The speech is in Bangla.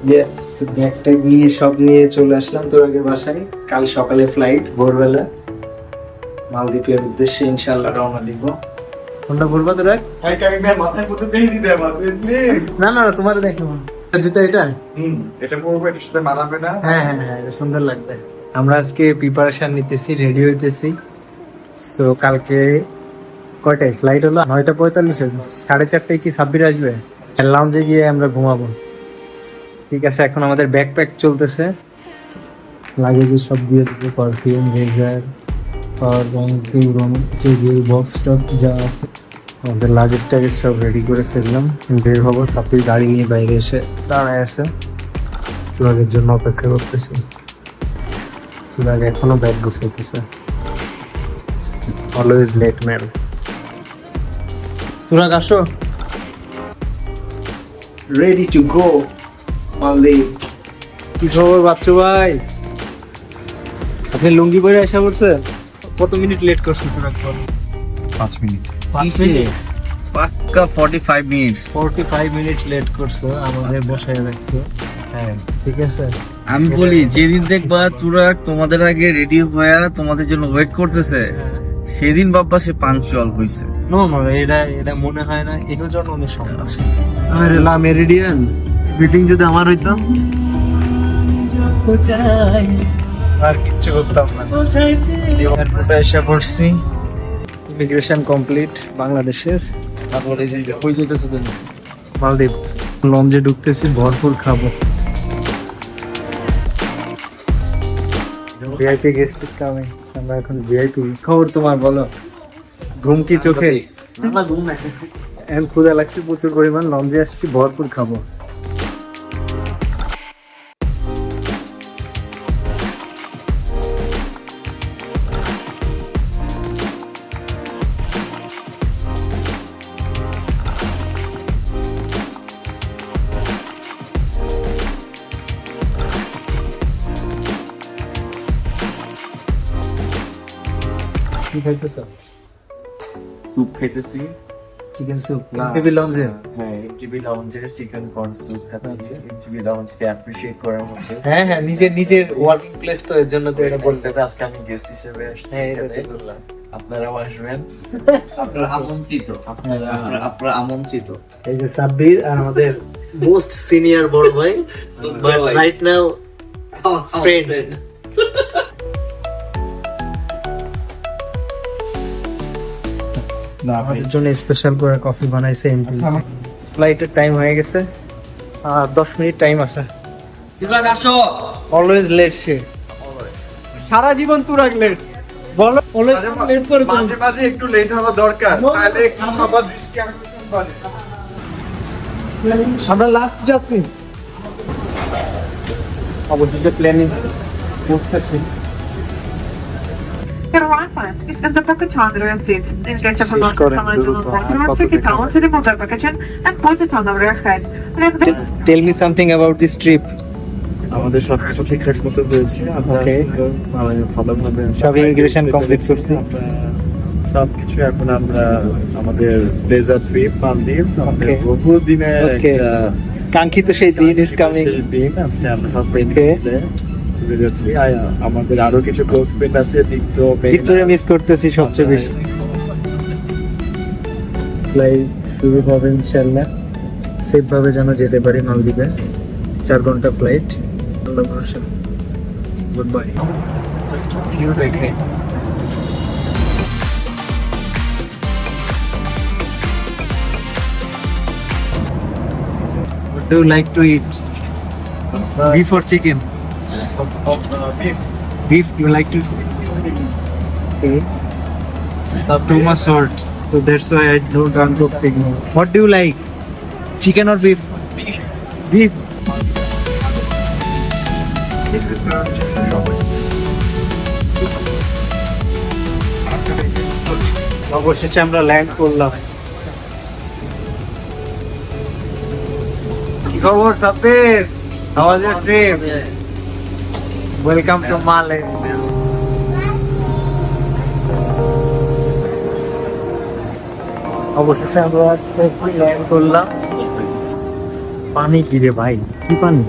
ইয়েস, ব্যাগ ট্যাগ নিয়ে সব নিয়ে চলে আসলাম তোর আগে বাসায়। কাল সকালে ফ্লাইট, ভোরবেলা মালদ্বীপের উদ্দেশ্যে ইনশাআল্লাহ রওনা দিব। কোনটা বলবা তোরা? হ্যাঁ কামিং ভাই, মাথায় মধ্যে দিয়ে দিবে আমাদের প্লিজ। না না না, তোমার দেখো জুতা এটা। এটা পরবো, এটার সাথে মানাবে না। হ্যাঁ হ্যাঁ হ্যাঁ, এটা সুন্দর লাগবে। আমরা আজকে প্রিপারেশন নিতেছি, রেডি হইতেছি। তো কালকে কয়টায় ফ্লাইট হলো? 9:45। 4:30 কি সাব্বির আসবে? লাউঞ্জে গিয়ে আমরা ঘুমাবো। ঠিক আছে, এখন আমাদের ব্যাকপ্যাক চলতেছে। লাগেজে সব দিয়ে দেবো, পারফিউম, রেজার, পাওয়ার ব্যাংক, বক্স টক্স যা আছে আমাদের লাগেজ টাগেজ সব রেডি করে ফেললাম। বের হবো, সাব্বির গাড়ি নিয়ে বাইরে এসে দাঁড়ায় আছে, তুরাগের জন্য অপেক্ষা করতেছি। তুরাগ এখনো ব্যাগ গুছাইতেছে, অলওয়েজ লেট ম্যান। তুরাগ আসো, রেডি টু গো মালদ্বীপ। কি খবর বাচ্চু ভাই? আপনি লুঙ্গি পরে আসা করছেন? কত মিনিট লেট করছেন তুরাগ? 5 মিনিট। 5 মিনিট? পাক্কা 45 মিনিটস। 45 মিনিট লেট করছো, আমাদের বসায় রাখছো। হ্যাঁ ঠিক আছে। আমি বলি, যেদিন দেখবা তোরা তোমাদের আগে রেডি হয়ে তোমাদের জন্য ওয়েট করতেছে, সেদিন বাবা সে পাঞ্চুয়াল হইছে। নো নো, এটা মনে হয় না, এটার জন্য অনেক সমস্যা। আরে লা মেরিডিয়ান বিল্ডিং যদি আমার হইতো, আর কিচ্ছু করতাম না। এয়ারপোর্টে এসে পড়ছি, ইমিগ্রেশন কমপ্লিট বাংলাদেশের। তারপরে হয়ে যেতেছে মালদ্বীপ। লঞ্চে ঢুকতেছি, ভরপুর খাবো। VIP guest is coming. আমরা এখন ভিআইপি। খবর তোমার বলো, ঘুম কি চোখে? এখন ক্ষুধা লাগছে প্রচুর পরিমাণ, লঞ্চে আসছি, ভরপুর খাবো। কি খাইতেছো? স্যুপ খাইতেছি। চিকেন স্যুপ এমটিভি লঞ্চে? হ্যাঁ, এমটিভি লাউঞ্জের চিকেন কর্ন স্যুপ খাচ্ছি। এমটিভি লাউঞ্জকে অ্যাপ্রিশিয়েট করার মধ্যে। হ্যাঁ হ্যাঁ, নিজের ওয়ার্কিং প্লেস তো, এর জন্য তো এটা বলছে। আজকে আমি গেস্ট হিসেবে আসছি। হ্যাঁ, এটা তো বললাম। আপনারাও আসবেন। আপনারা আমন্ত্রিত, আপনারা আমন্ত্রিত। এই যে সাব্বির আর আমাদের মোস্ট সিনিয়র বড় ভাই, রাইট নাও ফ্রেন্ড। আমাদের জন্য স্পেশাল করে কফি বানাইছে এমপি। ফ্লাইটের টাইম হয়ে গেছে, আর 10 মিনিট টাইম আছে। তুরাগ আসো। অলওয়েজ লেট সে, সারা জীবন তুরাগ লেট। বলো অলওয়েজ লেট করে তুমি। মাঝে মাঝে একটু লেট হওয়া দরকার, তাহলে একটু সবার দৃষ্টি আকর্ষণ করে। আমরা লাস্ট যাত্রী, অবশেষে প্ল্যানিং করতেছি। Is the pocket on the rear seat. In case of a loss of someone take it down to remove the package and put it on the rear side. Tell me something about this trip. আমাদের সবকিছু ঠিকঠাক মতো হয়েছে। আমরা Okay. ভালোভাবে সব immigration complete করছি। সবকিছু এখন আমরা আমাদের প্লেজার ট্রিপ মালদ্বীপ, আমাদের Okay. বহু দিনের Okay. একটা কাঙ্ক্ষিত সেই দিন ইজ কামিং। সেই দিন আজকে আমরা ফ্রেন্ড Okay. ঘুরে যাচ্ছি। আমাদের আরো কিছু ক্লোজ ফ্রেন্ড আছে, দীপ্ত, ভিক্টোরিয়া মিস করতেছি সবচেয়ে বেশি। ফ্লাইট শুরু হবে ইনশাল্লাহ, সেফ ভাবে যেন যেতে পারি মালদ্বীপে। 4 ঘন্টা ফ্লাইট। আল্লাহ ভরসা। Good bye. জাস্ট ভিউ দেখে। What do you like to eat? Beef or chicken? beef. Beef, you like to? Okay. Too much salt, so that's why I don't cook signal. What do you like? Chicken or beef? Beef. অবশেষে আমরা ল্যান্ড করলাম। কি খবর Sabbir? How was your trip? Welcome to Malay. অবশেষে আমরা সেফলি ল্যান্ড করলাম। পানি কি রে ভাই, কি পানি?